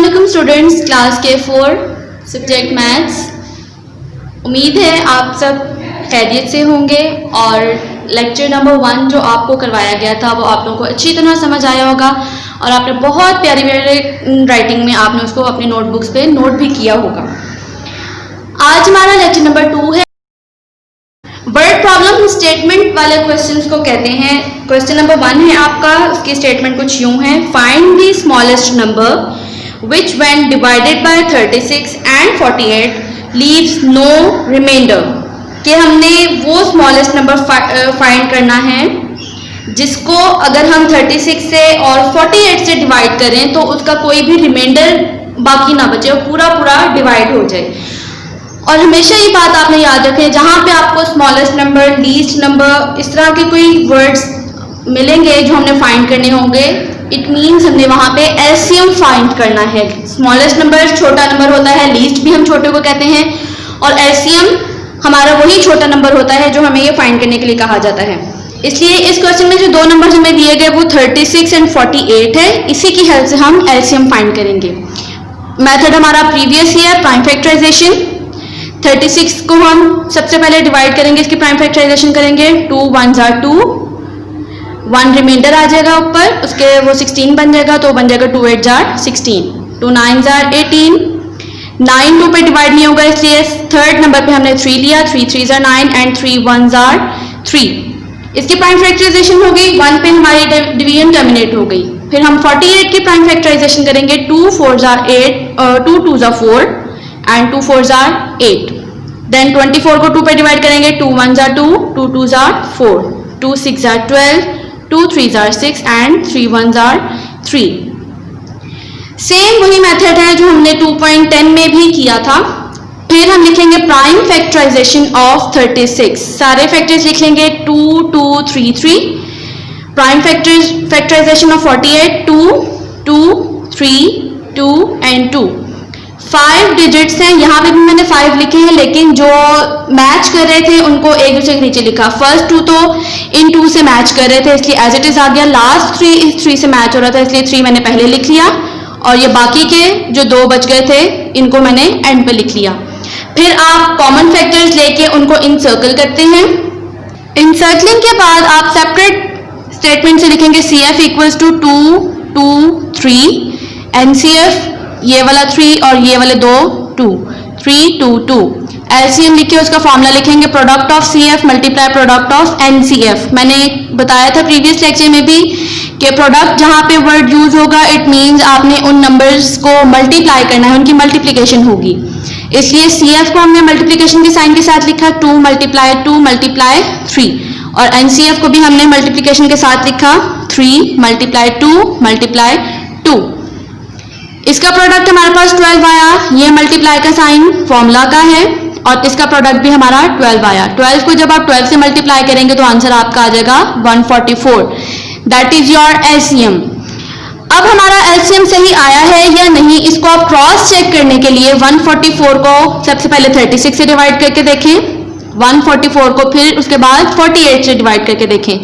अस्सलामुअलैकुम students, class K4 subject maths. उम्मीद है आप सब खैरियत से होंगे और लेक्चर नंबर 1 जो आपको करवाया गया था वो आप लोगों को अच्छी तरह समझ आया होगा और आपने बहुत प्यारी प्यारी राइटिंग में आपने उसको अपनी नोटबुक्स पे नोट भी किया होगा। आज हमारा लेक्चर नंबर 2 है। वर्ड प्रॉब्लम स्टेटमेंट वाले क्वेश्चंस को कहते हैं। क्वेश्चन नंबर 1 है आपका, उसकी स्टेटमेंट कुछ यूं है, find the smallest number which when divided by 36 and 48 leaves no remainder। कि हमने वो स्मॉलेस्ट नंबर फाइंड करना है जिसको अगर हम 36 से और 48 से डिवाइड करें तो उसका कोई भी रिमाइंडर बाकी ना बचे और पूरा पूरा डिवाइड हो जाए। और हमेशा ये बात आपने याद रखें, जहाँ पे आपको स्मॉलेस्ट नंबर, लीस्ट नंबर, इस तरह के कोई वर्ड्स मिलेंगे जो हमने फाइंड करने होंगे, इट मीन्स हमने वहाँ पे एलसीएम फाइंड करना है। स्मॉलेस्ट नंबर छोटा नंबर होता है, लीस्ट भी हम छोटे को कहते हैं, और एलसीएम हमारा वही छोटा नंबर होता है जो हमें ये फाइंड करने के लिए कहा जाता है। इसलिए इस क्वेश्चन में जो दो नंबर हमें दिए गए वो 36 एंड 48 है। इसी की हेल्प से हम एलसीएम फाइंड करेंगे। मेथड हमारा प्रीवियस ही है, प्राइम फैक्टराइजेशन। 36 को हम सबसे पहले डिवाइड करेंगे, इसकी प्राइम फैक्टराइजेशन करेंगे। 2 1s are 2, 1 रिमाइंडर आ जाएगा ऊपर, उसके वो 16 बन जाएगा, तो बन जाएगा 2 8s are 16, 2 9s are 18। 9 2 पे डिवाइड नहीं होगा, इसलिए थर्ड नंबर पे हमने 3 लिया, 3 3s are 9 and 3 1s are 3। इसकी प्राइम फैक्टराइजेशन हो गई, 1 पे हमारी डिवीजन टर्मिनेट हो गई। फिर हम 48 की प्राइम फैक्टराइजेशन करेंगे। 2 4s are 8, 2 2s are 4 and 2 4s are 8। Then 24 को 2 पे डिवाइड करेंगे। 2 1s are 2, 2 2s are 4, 2 6s are 12, 2 3s are 6 and 3 1s are 3। Same वही मेथड है जो हमने 2.10 में भी किया था। फिर हम लिखेंगे प्राइम फैक्टराइजेशन ऑफ 36। सारे फैक्टर्स लिख लेंगे, 2 2 3 3। Prime factorization of 48, 2 2 3 2 and 2। 5 digits हैं, यहाँ पे भी मैंने 5 लिखे हैं, लेकिन जो मैच कर रहे थे उनको एक दूसरे के नीचे लिखा। फर्स्ट 2 तो इन 2 से मैच कर रहे थे, इसलिए एज इट इज आ गया। लास्ट 3 इस 3 से मैच हो रहा था, इसलिए 3 मैंने पहले लिख लिया, और ये बाकी के जो 2 बच गए थे इनको मैंने एंड पे लिख लिया। फिर आप कॉमन फैक्टर्स लेके उनको इंसर्कल करते हैं। इंसर्कलिंग के बाद आप सेपरेट स्टेटमेंट से लिखेंगे CF इक्वल्स टू 2 2 3, NCF ये वाला 3 और ये वाले 2 2, 3 2 2। एलसीएम लिखे, उसका फॉर्मूला लिखेंगे, product of CF multiply product of NCF। मैंने बताया था प्रीवियस लेक्चर में भी कि प्रोडक्ट जहाँ पे वर्ड यूज होगा इट मीन्स आपने उन नंबर्स को मल्टीप्लाई करना है, उनकी मल्टीप्लिकेशन होगी। इसलिए CF को हमने मल्टीप्लिकेशन के साइन के साथ लिखा, 2 मल्टीप्लाई 2 मल्टीप्लाई 3, और NCF को भी हमने मल्टीप्लिकेशन के साथ लिखा, 3 मल्टीप्लाई 2 मल्टीप्लाई 2। इसका प्रोडक्ट हमारे पास 12 आया, ये मल्टीप्लाई का साइन फॉर्मूला का है, और इसका प्रोडक्ट भी हमारा 12 आया। 12 को जब आप 12 से मल्टीप्लाई करेंगे तो आंसर आपका आ जाएगा 144। That is your LCM. अब हमारा एलसीएम सही आया है या नहीं, इसको आप क्रॉस चेक करने के लिए 144 को सबसे पहले 36 से डिवाइड करके देखें, 144 को फिर उसके बाद 48 से डिवाइड करके देखें।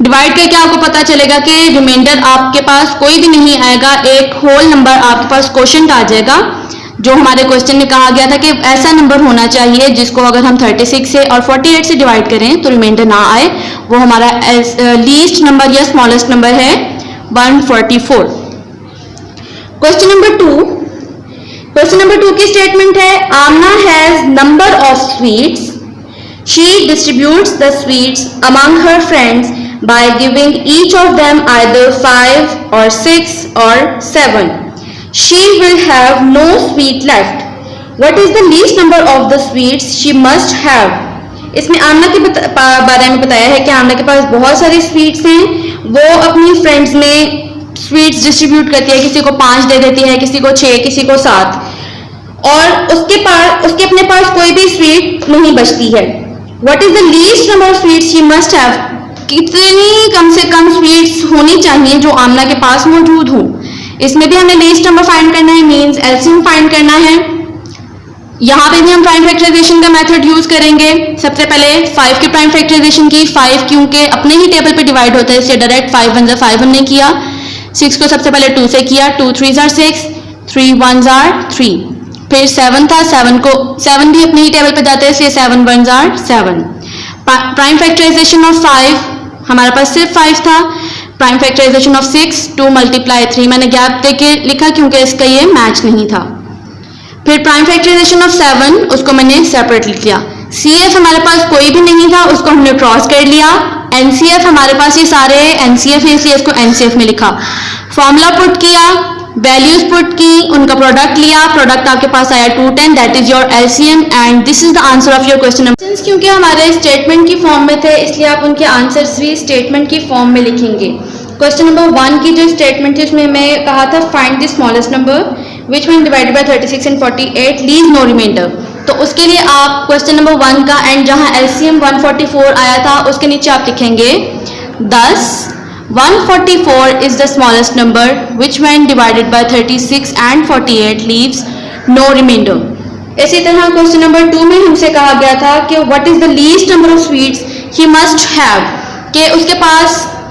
डिवाइड करके आपको पता चलेगा कि रिमाइंडर आपके पास कोई भी नहीं आएगा, एक होल नंबर आपके पास क्वोशंट आ जाएगा। जो हमारे क्वेश्चन में कहा गया था कि ऐसा नंबर होना चाहिए जिसको अगर हम 36 से और 48 से डिवाइड करें तो रिमाइंडर ना आए, वो हमारा लीस्ट नंबर या स्मॉलेस्ट नंबर है 144। Question number 2। क्वेश्चन नंबर 2 की स्टेटमेंट है, Aamna has number of sweets, she distributes the sweets among her friends by giving each of them either 5 or 6 or 7. She will have no sweet left. What is the least number of the sweets she must have? इसमें आमना के बारे में बताया है कि आमना के पास बहुत सारी स्वीट्स हैं, वो अपनी फ्रेंड्स में स्वीट्स डिस्ट्रीब्यूट करती है, किसी को 5 दे देती है, किसी को 6, किसी को 7, और उसके अपने पास कोई भी स्वीट नहीं बचती है। What is the least number of sweets she must have? कितनी कम से कम स्वीट्स होनी चाहिए जो आमना के पास मौजूद हो। इसमें भी हमें लीस्ट नंबर फाइंड करना है, मींस एलसीएम फाइंड करना है। यहाँ पे भी हम प्राइम फैक्टराइजेशन का मेथड यूज करेंगे। सबसे पहले 5 की प्राइम फैक्टराइजेशन की, 5 क्योंकि अपने ही टेबल पे डिवाइड होता है इसलिए डायरेक्ट 5 1 5 हमने किया। 6 को सबसे पहले 2 से किया, 2 3s are 6, 3 ones are 3। फिर 7 था, 7 भी अपने ही टेबल पे जाते हैं, इसलिए 7 ones are 7। Prime factorization of 5 हमारे पास सिर्फ 5 था। प्राइम फैक्टराइजेशन ऑफ 6 2 मल्टीप्लाई 3, मैंने गैप देके लिखा क्योंकि इसका ये मैच नहीं था। फिर प्राइम फैक्टराइजेशन ऑफ 7 उसको मैंने सेपरेट लिख लिया। CF हमारे पास कोई भी नहीं था, उसको हमने क्रॉस कर लिया। NCF हमारे पास ये सारे NCF है, इसलिए इसको NCF में लिखा। फॉर्मूला पुट किया, वैल्यूज पुट की, उनका प्रोडक्ट लिया, प्रोडक्ट आपके पास आया 210, that is your LCM and this is the answer of your question number. क्योंकि हमारे स्टेटमेंट की फॉर्म में थे, इसलिए आप उनके आंसर्स भी स्टेटमेंट की फॉर्म में लिखेंगे। क्वेश्चन नंबर 1 की जो स्टेटमेंट थी उसमें मैं कहा था find the smallest number which one divided by 36 and 48 leave no reminder. तो उसके लिए आप क्वेश्चन नंबर 1 का एंड जहां LCM 144 आया था उसके नीचे आप लिखेंगे 10 144 is the smallest number which when divided by 36 and 48 leaves no remainder। इसी तरह क्वेश्चन नंबर 2 में हमसे कहा गया था कि what is the least number of sweets he must have, कि उसके पास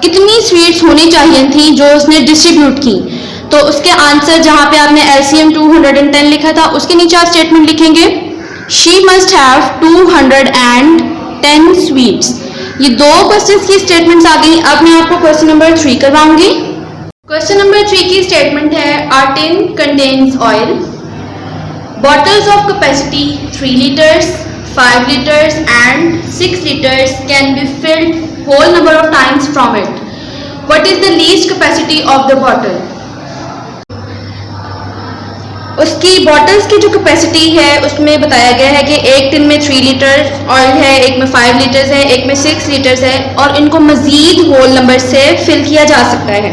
कितनी स्वीट्स होनी चाहिए थी जो उसने डिस्ट्रीब्यूट की। तो उसके आंसर जहां पे आपने LCM 210 लिखा था उसके नीचे आप स्टेटमेंट लिखेंगे she must have 210 sweets। ये दो क्वेश्चंस की स्टेटमेंट्स आ गई। अब मैं आपको क्वेश्चन नंबर 3 करवाऊंगी। क्वेश्चन नंबर 3 की स्टेटमेंट है a tin contains oil, bottles of capacity 3 liters, 5 liters and 6 liters can be filled whole number of times from it. What is the least capacity of the bottle? उसकी bottles की जो capacity है उसमें बताया गया है कि एक टिन में 3 लीटर ऑयल है, एक में 5 लीटर्स है, एक में 6 लीटर्स है और इनको मजीद होल नंबर से फिल किया जा सकता है।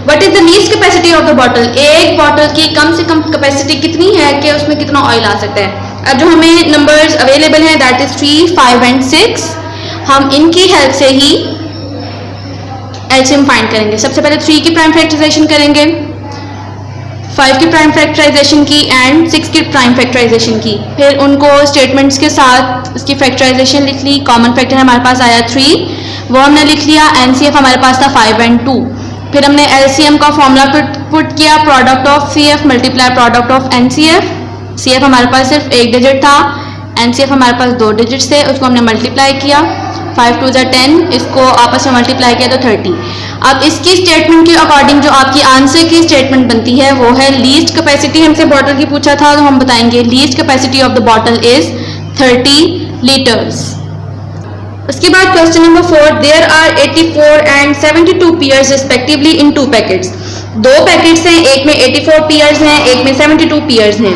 What is the least capacity of the bottle? एक बॉटल की कम से कम कैपेसिटी कितनी है कि उसमें कितना ऑयल आ सकता है। अब जो हमें नंबर्स अवेलेबल हैं दैट इज 3 5 एंड 6, हम इनकी हेल्प से ही LCM फाइंड करेंगे। सबसे पहले 3 की प्राइम फैक्टराइजेशन करेंगे, 5 की प्राइम फैक्टराइजेशन की एंड 6 की प्राइम फैक्टराइजेशन की, फिर उनको स्टेटमेंट्स के साथ उसकी फैक्टराइजेशन लिख ली। कॉमन फैक्टर हमारे पास आया 3, वो हमने लिख लिया। NCF हमारे पास था 5 एंड 2। फिर हमने LCM का फॉर्मूला पुट किया, product of CF multiply product of NCF। CF हमारे पास सिर्फ एक डिजिट था, NCF हमारे पास 2 डिजिट थे, उसको हमने मल्टीप्लाई किया। 5 2 10, इसको आपस में मल्टीप्लाई किया तो 30। अब इसकी स्टेटमेंट के अकॉर्डिंग जो आपकी आंसर की स्टेटमेंट बनती है वो है लीस्ट कैपेसिटी। हमसे बॉटल की पूछा था तो हम बताएंगे least capacity of the bottle is 30 litres. उसके बाद question number 4, there are 84 and 72 pairs respectively in 2 packets. 2 packets हैं, एक में 84 पेयर्स हैं, एक में 72 पेयर्स हैं।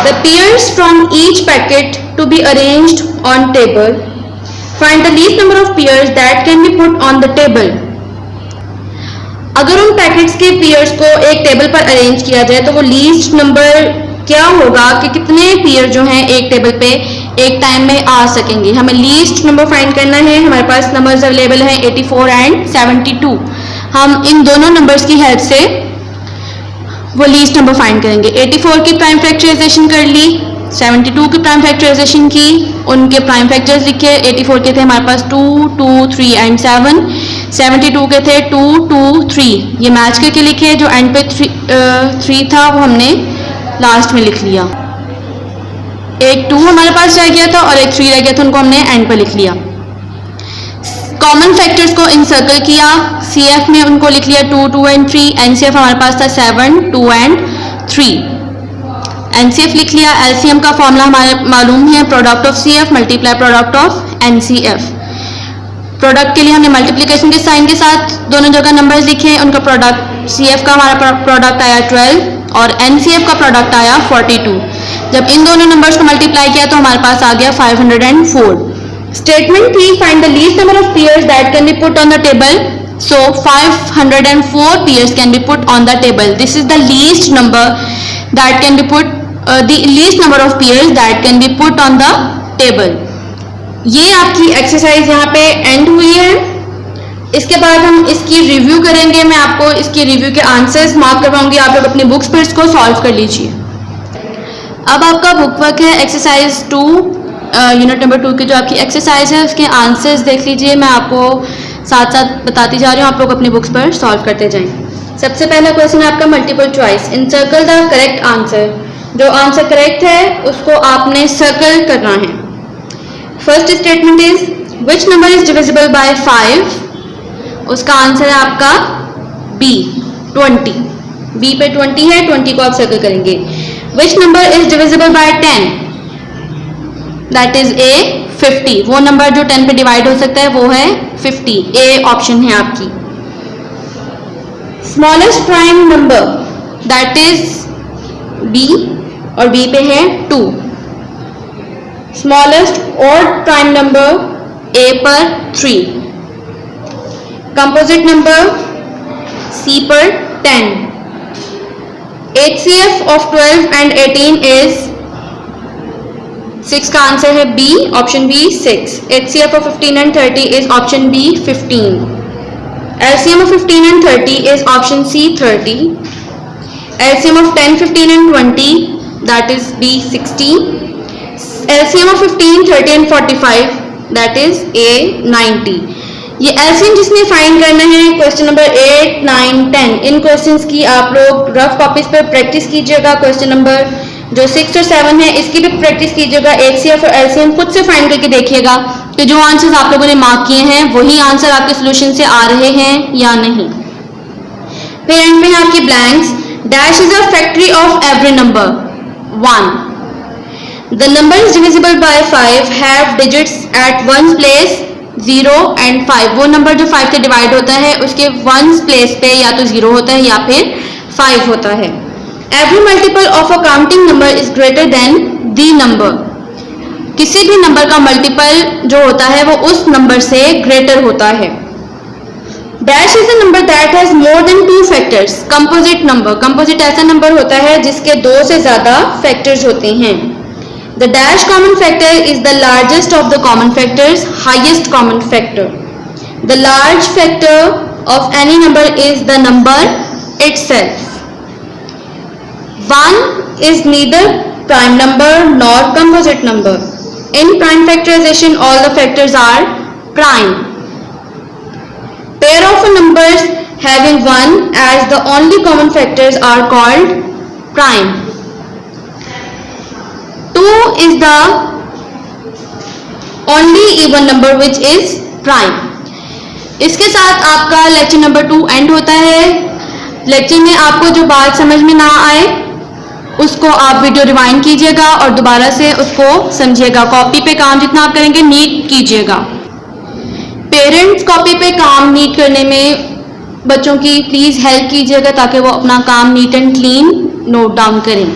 The pairs from each packet to be arranged on table, find the least number of pairs that can be put on the table. अगर उन packets के पेयर्स को एक टेबल पर अरेंज किया जाए तो वो लीस्ट नंबर क्या होगा कि कितने पेयर जो हैं एक टेबल पे एक टाइम में आ सकेंगे। हमें लीस्ट नंबर फाइंड करना है। हमारे पास नंबर्स अवेलेबल हैं 84 एंड 72। हम इन दोनों नंबर्स की हेल्प से वो लीस्ट नंबर फाइंड करेंगे। 84 की प्राइम फैक्टराइजेशन कर ली, 72 की प्राइम फैक्टराइजेशन की, उनके प्राइम फैक्टर्स लिखे। 84 के थे हमारे पास 2 2 3 एंड 7, 72 के थे 2 2 3, ये मैच करके लिखे। जो एंड पे 3 था वो हमने लास्ट में लिख लिया। एक 2 हमारे पास रह गया था और एक 3 रह गया था, उनको हमने एंड पे लिख लिया। कॉमन फैक्टर्स को इंसर्कल किया, CF में उनको लिख लिया 2 2 एंड 3। NCF हमारे पास था 7 2 एंड 3, NCF लिख लिया। LCM का फॉर्मूला हमारे मालूम है, product of CF multiply product of NCF। Product के लिए हमने मल्टीप्लिकेशन के साइन के साथ दोनों जगह नंबर्स लिखे। उनका प्रोडक्ट CF का हमारा प्रोडक्ट आया 12 और NCF का प्रोडक्ट आया 42। जब इन दोनों नंबर्स को मल्टीप्लाई किया तो हमारे पास आ गया 504। स्टेटमेंट थी find the least number of pairs that can be put on the table. So 504 pairs can be put on the table. This is the least number that can be put the least number of pairs that can be put on the table। ये आपकी exercise यहाँ पे and हुई है। इसके बाद हम इसकी रिव्यू करेंगे। मैं आपको इसकी रिव्यू के आंसर्स मार्क करवाऊंगी, आप लोग अपनी बुक्स पर इसको सॉल्व कर लीजिए। अब आपका बुक वर्क है एक्सरसाइज 2 यूनिट नंबर 2 की जो आपकी एक्सरसाइज है उसके आंसर्स देख लीजिए। मैं आपको साथ साथ बताती जा रही हूँ, आप लोग अपनी बुक्स पर सॉल्व करते जाएं। सबसे पहला क्वेश्चन है आपका multiple choice. Encircle the correct answer. जो आंसर करेक्ट है उसको आपने सर्कल करना है। First statement is which number is divisible by 5। उसका आंसर है आपका बी 20। बी पे 20 है, 20 को आप सर्कल करेंगे। Which number is divisible bye 10। That is a 50। वो नंबर जो 10 पे डिवाइड हो सकता है वो है 50। ए ऑप्शन है आपकी। Smallest prime number that is B और बी पे है 2। Smallest odd prime number A पर 3। कंपोजिट नंबर सी पर 10। HCF of 12 and 18 is 6 का आंसर है B option B 6। HCF of 15 and 30 is option B 15। LCM of 15 and 30 is option C 30। LCM of 10, 15 and 20 that is B 60। LCM of 15, 30 and 45 that is A 90। ये LCM जिसने find करना है question number 8, 9, 10 इन questions की आप लोग rough copies पे practice कीजिएगा। Question number जो 6 और 7 है इसकी भी प्रैक्टिस कीजिएगा। HCF और LCM खुद से फाइंड करके देखिएगा कि जो आंसर्स आप लोगों ने मार्क किए हैं वही आंसर आपके सोल्यूशन से आ रहे हैं या नहीं। फिर एंड में है आपकी blanks. Dash is a factory of every number 1। The number is divisible by 5 have digits at ones place 0 and 5। वो नंबर जो 5 से डिवाइड होता है उसके वंस प्लेस पे या तो 0 होता है या फिर 5 होता है। Every multiple of a counting number is greater than the number. किसी भी नंबर का मल्टीपल जो होता है वो उस नंबर से ग्रेटर होता है। Dash is a number that has more than 2 factors. Composite number. Composite ऐसा नंबर होता है जिसके 2 से ज्यादा फैक्टर्स होते हैं। The dash common factor is the largest of the common factors, highest common factor. The large factor of any number is the number itself. 1 is neither prime number nor composite number. In prime factorization, all the factors are prime. Pair of numbers having 1 as the only common factors are called prime. 2 is the only even number which is prime। इसके साथ आपका lecture number 2 and होता है। Lecture में आपको जो बात समझ में ना आए उसको आप वीडियो रिवाइंड कीजिएगा और दोबारा से उसको समझिएगा। कॉपी पे काम जितना आप करेंगे नीट कीजिएगा। पेरेंट्स कॉपी पे काम नीट करने में बच्चों की प्लीज हेल्प कीजिएगा ताकि वो अपना काम neat and clean note down करें।